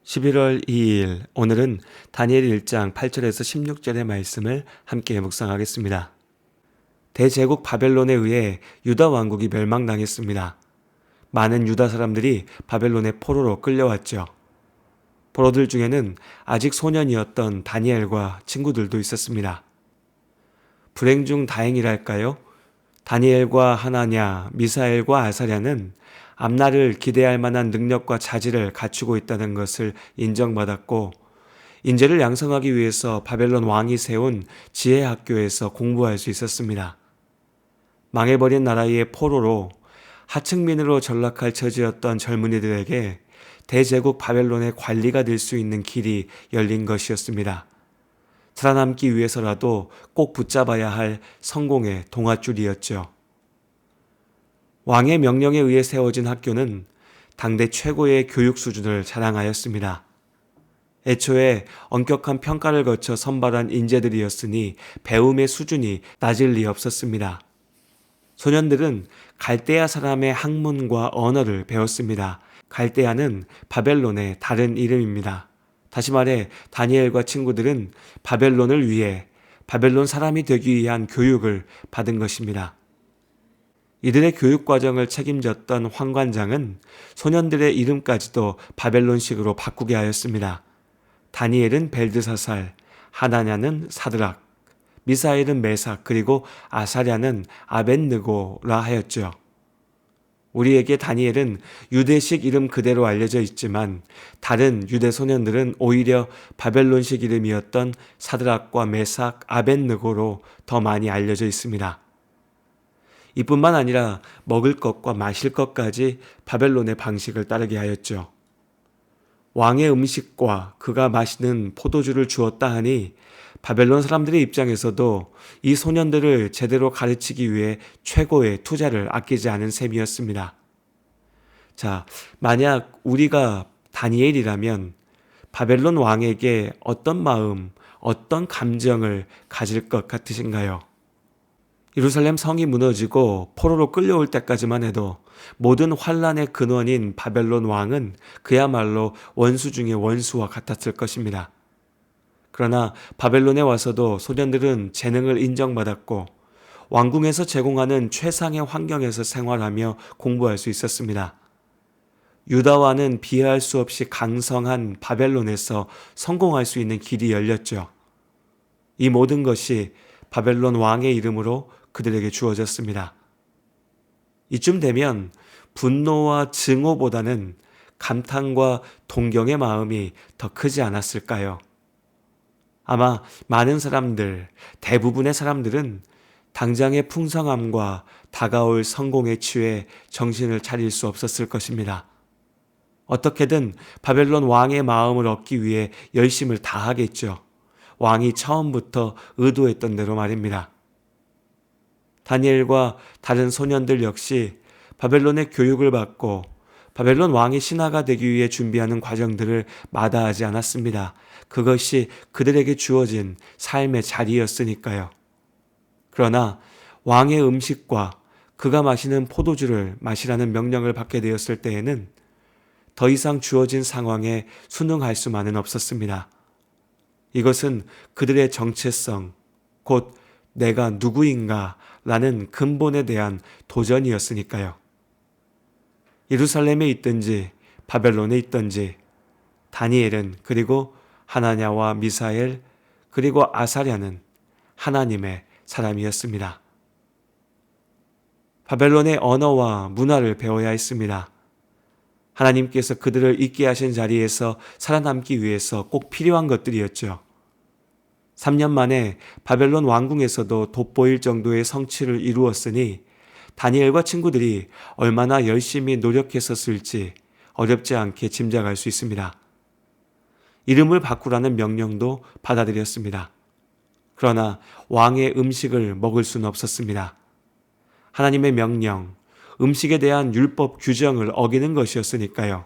11월 2일 오늘은 다니엘 1장 8절에서 16절의 말씀을 함께 묵상하겠습니다. 대제국 바벨론에 의해 유다 왕국이 멸망당했습니다. 많은 유다 사람들이 바벨론의 포로로 끌려왔죠. 포로들 중에는 아직 소년이었던 다니엘과 친구들도 있었습니다. 불행 중 다행이랄까요? 다니엘과 하나냐, 미사엘과 아사랴는 앞날을 기대할 만한 능력과 자질을 갖추고 있다는 것을 인정받았고, 인재를 양성하기 위해서 바벨론 왕이 세운 지혜학교에서 공부할 수 있었습니다. 망해버린 나라의 포로로 하층민으로 전락할 처지였던 젊은이들에게 대제국 바벨론의 관리가 될 수 있는 길이 열린 것이었습니다. 살아남기 위해서라도 꼭 붙잡아야 할 성공의 동아줄이었죠. 왕의 명령에 의해 세워진 학교는 당대 최고의 교육 수준을 자랑하였습니다. 애초에 엄격한 평가를 거쳐 선발한 인재들이었으니 배움의 수준이 낮을 리 없었습니다. 소년들은 갈대아 사람의 학문과 언어를 배웠습니다. 갈대아는 바벨론의 다른 이름입니다. 다시 말해 다니엘과 친구들은 바벨론을 위해 바벨론 사람이 되기 위한 교육을 받은 것입니다. 이들의 교육 과정을 책임졌던 황관장은 소년들의 이름까지도 바벨론식으로 바꾸게 하였습니다. 다니엘은 벨드사살, 하나냐는 사드락, 미사엘은 메삭, 그리고 아사랴는 아벳느고라 하였죠. 우리에게 다니엘은 유대식 이름 그대로 알려져 있지만 다른 유대 소년들은 오히려 바벨론식 이름이었던 사드락과 메삭, 아벳느고로 더 많이 알려져 있습니다. 이뿐만 아니라 먹을 것과 마실 것까지 바벨론의 방식을 따르게 하였죠. 왕의 음식과 그가 마시는 포도주를 주었다 하니 바벨론 사람들의 입장에서도 이 소년들을 제대로 가르치기 위해 최고의 투자를 아끼지 않은 셈이었습니다. 자, 만약 우리가 다니엘이라면 바벨론 왕에게 어떤 마음, 어떤 감정을 가질 것 같으신가요? 예루살렘 성이 무너지고 포로로 끌려올 때까지만 해도 모든 환란의 근원인 바벨론 왕은 그야말로 원수 중의 원수와 같았을 것입니다. 그러나 바벨론에 와서도 소년들은 재능을 인정받았고 왕궁에서 제공하는 최상의 환경에서 생활하며 공부할 수 있었습니다. 유다와는 비할 수 없이 강성한 바벨론에서 성공할 수 있는 길이 열렸죠. 이 모든 것이 바벨론 왕의 이름으로 그들에게 주어졌습니다. 이쯤 되면 분노와 증오보다는 감탄과 동경의 마음이 더 크지 않았을까요? 아마 많은 사람들, 대부분의 사람들은 당장의 풍성함과 다가올 성공에 취해 정신을 차릴 수 없었을 것입니다. 어떻게든 바벨론 왕의 마음을 얻기 위해 열심을 다하겠죠. 왕이 처음부터 의도했던 대로 말입니다. 다니엘과 다른 소년들 역시 바벨론의 교육을 받고 바벨론 왕의 신하가 되기 위해 준비하는 과정들을 마다하지 않았습니다. 그것이 그들에게 주어진 삶의 자리였으니까요. 그러나 왕의 음식과 그가 마시는 포도주를 마시라는 명령을 받게 되었을 때에는 더 이상 주어진 상황에 순응할 수만은 없었습니다. 이것은 그들의 정체성, 곧 내가 누구인가 라는 근본에 대한 도전이었으니까요. 예루살렘에 있든지 바벨론에 있든지 다니엘은 그리고 하나냐와 미사엘 그리고 아사랴는 하나님의 사람이었습니다. 바벨론의 언어와 문화를 배워야 했습니다. 하나님께서 그들을 있게 하신 자리에서 살아남기 위해서 꼭 필요한 것들이었죠. 3년 만에 바벨론 왕궁에서도 돋보일 정도의 성취를 이루었으니 다니엘과 친구들이 얼마나 열심히 노력했었을지 어렵지 않게 짐작할 수 있습니다. 이름을 바꾸라는 명령도 받아들였습니다. 그러나 왕의 음식을 먹을 수는 없었습니다. 하나님의 명령, 음식에 대한 율법 규정을 어기는 것이었으니까요.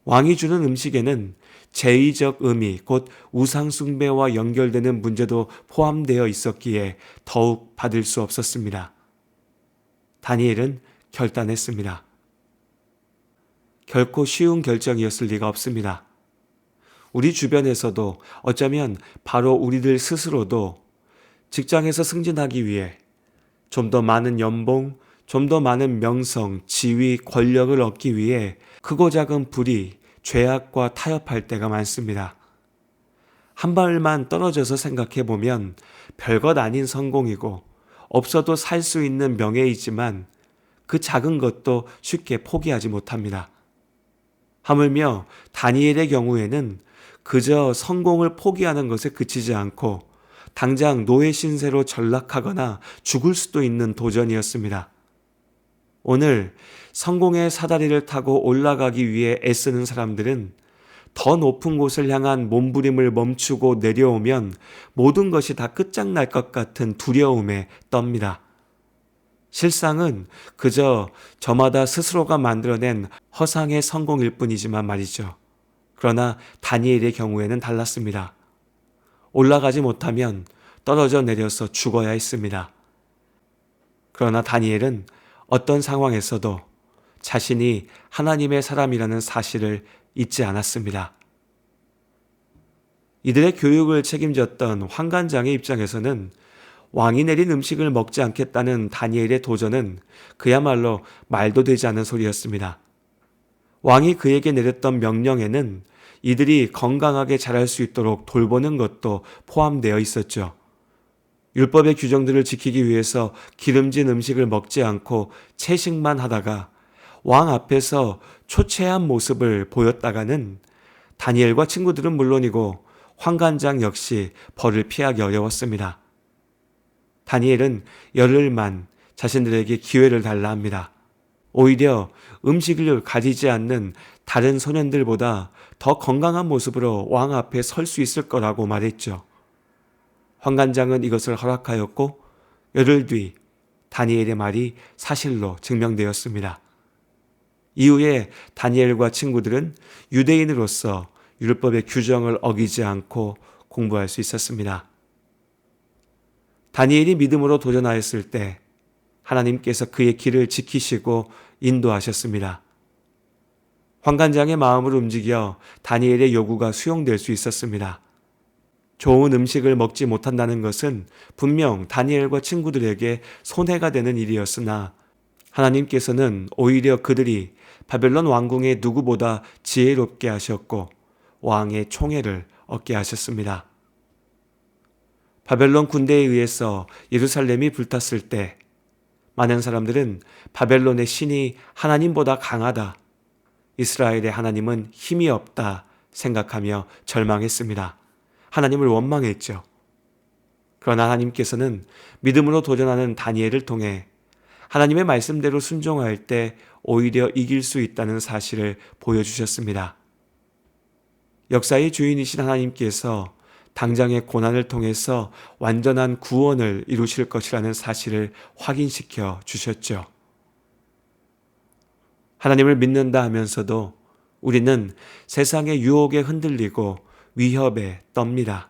왕이 주는 음식에는 제의적 의미, 곧 우상숭배와 연결되는 문제도 포함되어 있었기에 더욱 받을 수 없었습니다. 다니엘은 결단했습니다. 결코 쉬운 결정이었을 리가 없습니다. 우리 주변에서도 어쩌면 바로 우리들 스스로도 직장에서 승진하기 위해 좀 더 많은 연봉, 좀 더 많은 명성, 지위, 권력을 얻기 위해 크고 작은 불의, 죄악과 타협할 때가 많습니다. 한 발만 떨어져서 생각해 보면 별것 아닌 성공이고 없어도 살 수 있는 명예이지만 그 작은 것도 쉽게 포기하지 못합니다. 하물며 다니엘의 경우에는 그저 성공을 포기하는 것에 그치지 않고 당장 노예 신세로 전락하거나 죽을 수도 있는 도전이었습니다. 오늘 성공의 사다리를 타고 올라가기 위해 애쓰는 사람들은 더 높은 곳을 향한 몸부림을 멈추고 내려오면 모든 것이 다 끝장날 것 같은 두려움에 떱니다. 실상은 그저 저마다 스스로가 만들어낸 허상의 성공일 뿐이지만 말이죠. 그러나 다니엘의 경우에는 달랐습니다. 올라가지 못하면 떨어져 내려서 죽어야 했습니다. 그러나 다니엘은 어떤 상황에서도 자신이 하나님의 사람이라는 사실을 잊지 않았습니다. 이들의 교육을 책임졌던 환관장의 입장에서는 왕이 내린 음식을 먹지 않겠다는 다니엘의 도전은 그야말로 말도 되지 않은 소리였습니다. 왕이 그에게 내렸던 명령에는 이들이 건강하게 자랄 수 있도록 돌보는 것도 포함되어 있었죠. 율법의 규정들을 지키기 위해서 기름진 음식을 먹지 않고 채식만 하다가 왕 앞에서 초췌한 모습을 보였다가는 다니엘과 친구들은 물론이고 환관장 역시 벌을 피하기 어려웠습니다. 다니엘은 열흘만 자신들에게 기회를 달라 합니다. 오히려 음식을 가리지 않는 다른 소년들보다 더 건강한 모습으로 왕 앞에 설 수 있을 거라고 말했죠. 환관장은 이것을 허락하였고 열흘 뒤 다니엘의 말이 사실로 증명되었습니다. 이후에 다니엘과 친구들은 유대인으로서 율법의 규정을 어기지 않고 공부할 수 있었습니다. 다니엘이 믿음으로 도전하였을 때 하나님께서 그의 길을 지키시고 인도하셨습니다. 환관장의 마음을 움직여 다니엘의 요구가 수용될 수 있었습니다. 좋은 음식을 먹지 못한다는 것은 분명 다니엘과 친구들에게 손해가 되는 일이었으나 하나님께서는 오히려 그들이 바벨론 왕궁의 누구보다 지혜롭게 하셨고 왕의 총애를 얻게 하셨습니다. 바벨론 군대에 의해서 예루살렘이 불탔을 때 많은 사람들은 바벨론의 신이 하나님보다 강하다, 이스라엘의 하나님은 힘이 없다 생각하며 절망했습니다. 하나님을 원망했죠. 그러나 하나님께서는 믿음으로 도전하는 다니엘을 통해 하나님의 말씀대로 순종할 때 오히려 이길 수 있다는 사실을 보여주셨습니다. 역사의 주인이신 하나님께서 당장의 고난을 통해서 완전한 구원을 이루실 것이라는 사실을 확인시켜 주셨죠. 하나님을 믿는다 하면서도 우리는 세상의 유혹에 흔들리고 위협에 떱니다.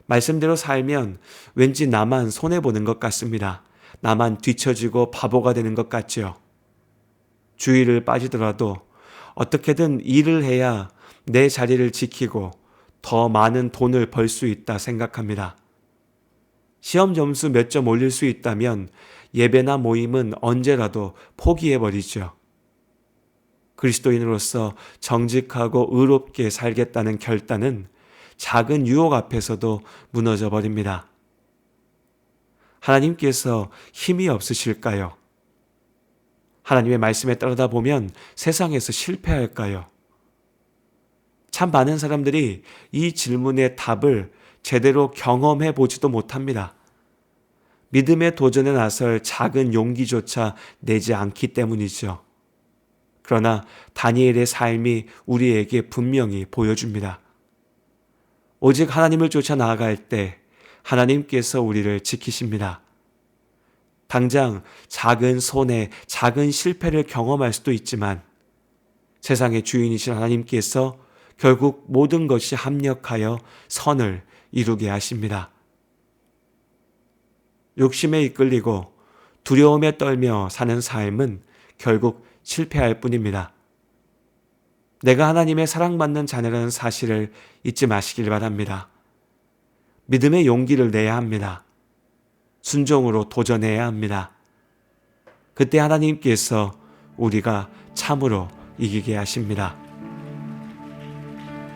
말씀대로 살면 왠지 나만 손해보는 것 같습니다. 나만 뒤처지고 바보가 되는 것 같죠. 주의를 빠지더라도 어떻게든 일을 해야 내 자리를 지키고 더 많은 돈을 벌 수 있다 생각합니다. 시험 점수 몇 점 올릴 수 있다면 예배나 모임은 언제라도 포기해버리죠. 그리스도인으로서 정직하고 의롭게 살겠다는 결단은 작은 유혹 앞에서도 무너져 버립니다. 하나님께서 힘이 없으실까요? 하나님의 말씀에 따르다 보면 세상에서 실패할까요? 참 많은 사람들이 이 질문의 답을 제대로 경험해 보지도 못합니다. 믿음의 도전에 나설 작은 용기조차 내지 않기 때문이죠. 그러나 다니엘의 삶이 우리에게 분명히 보여줍니다. 오직 하나님을 쫓아 나아갈 때 하나님께서 우리를 지키십니다. 당장 작은 손해, 작은 실패를 경험할 수도 있지만 세상의 주인이신 하나님께서 결국 모든 것이 합력하여 선을 이루게 하십니다. 욕심에 이끌리고 두려움에 떨며 사는 삶은 결국 실패할 뿐입니다. 내가 하나님의 사랑받는 자녀라는 사실을 잊지 마시길 바랍니다. 믿음의 용기를 내야 합니다. 순종으로 도전해야 합니다. 그때 하나님께서 우리가 참으로 이기게 하십니다.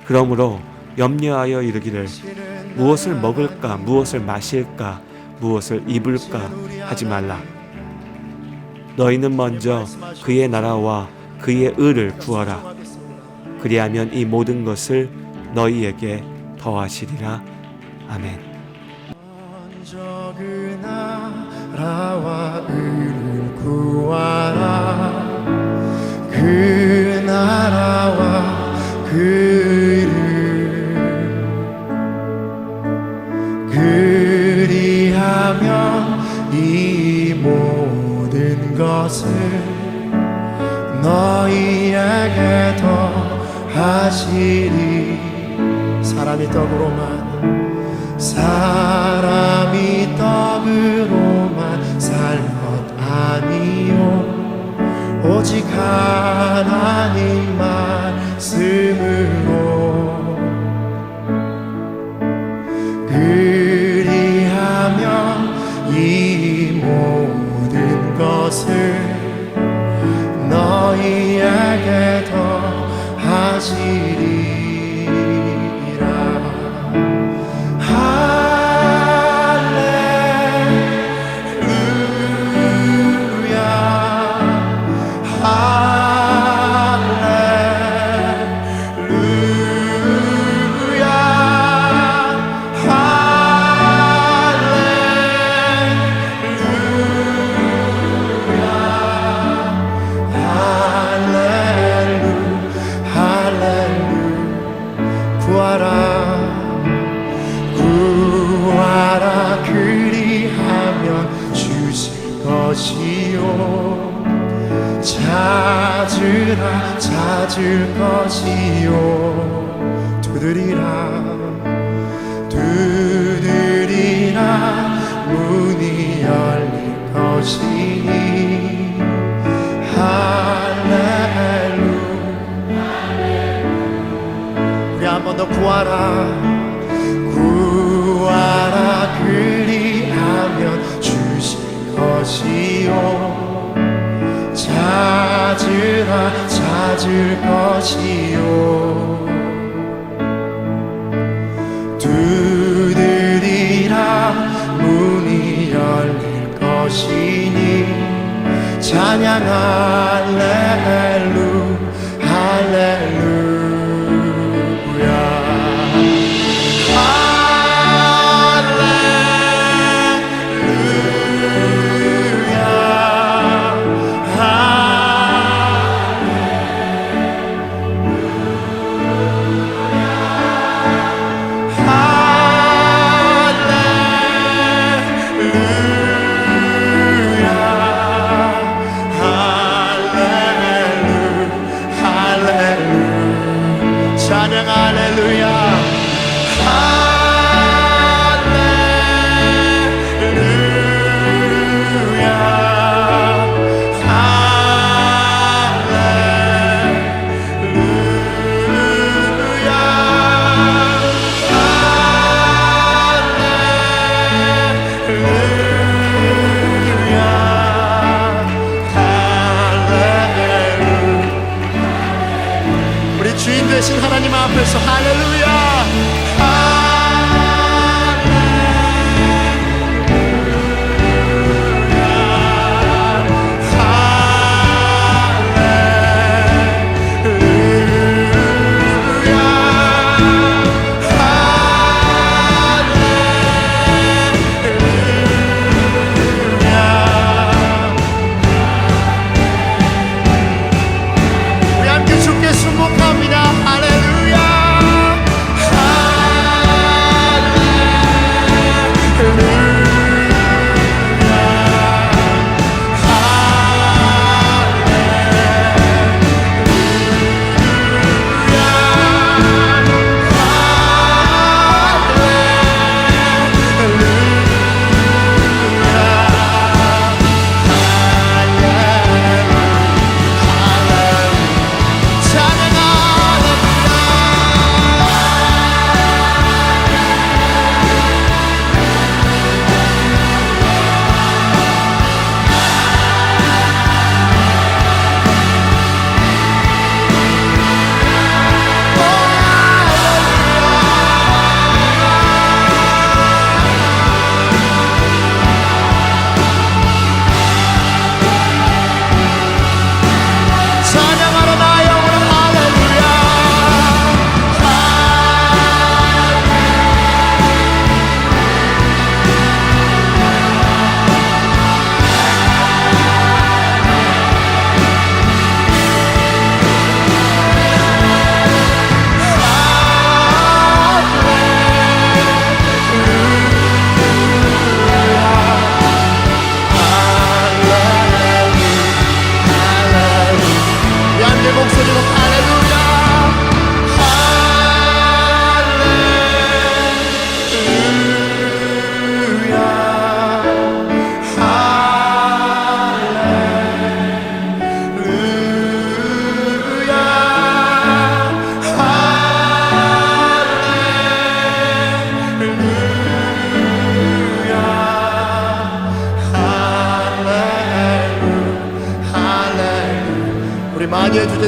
그러므로 염려하여 이르기를 무엇을 먹을까, 무엇을 마실까, 무엇을 입을까 하지 말라. 너희는 먼저 그의 나라와 그의 의를 구하라. 그리하면 이 모든 것을 너희에게 더하시리라. 아멘. 먼저 그 나라와 의를 구하라. 그 나라와 그 의를 그리하면 이 모든 것을 너희에게 더하시리. 사람이 떡으로만 살 것 아니요 오직 하나님 말씀으로 그리하면 이 모든 것을 너희에게 더하시리라. 구하라 그리하면 주실 것이요 찾으라 찾을 것이요 두드리라 문이 열릴 것이니 할렐루야. 우리 한 번 더 구하라 그리하면 주실 것이요 찾으라 찾을 것이요 두드리라 문이 열릴 것이니 찬양 할렐루 할렐루야. 찬양 할렐루야. 주인 되신 하나님 앞에서 할렐루야. 우리 함께 주께 순복합니다. 할렐루야.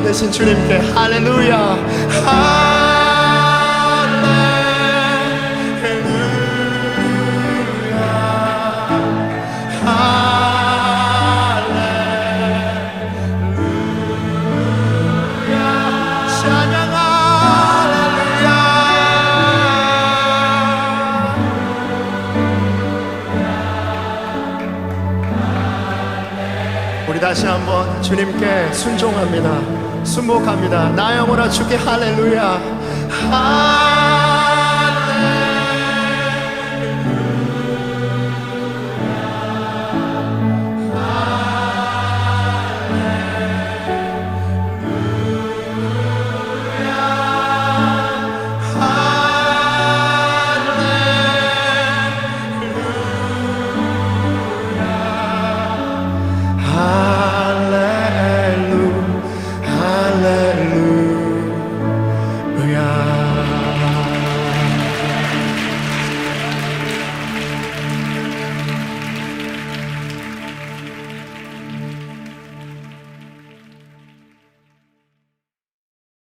되신 주님께 할렐루야. 우리 다시 한번 주님께 순종합니다. 순복합니다. 나 영혼아 주께 할렐루야.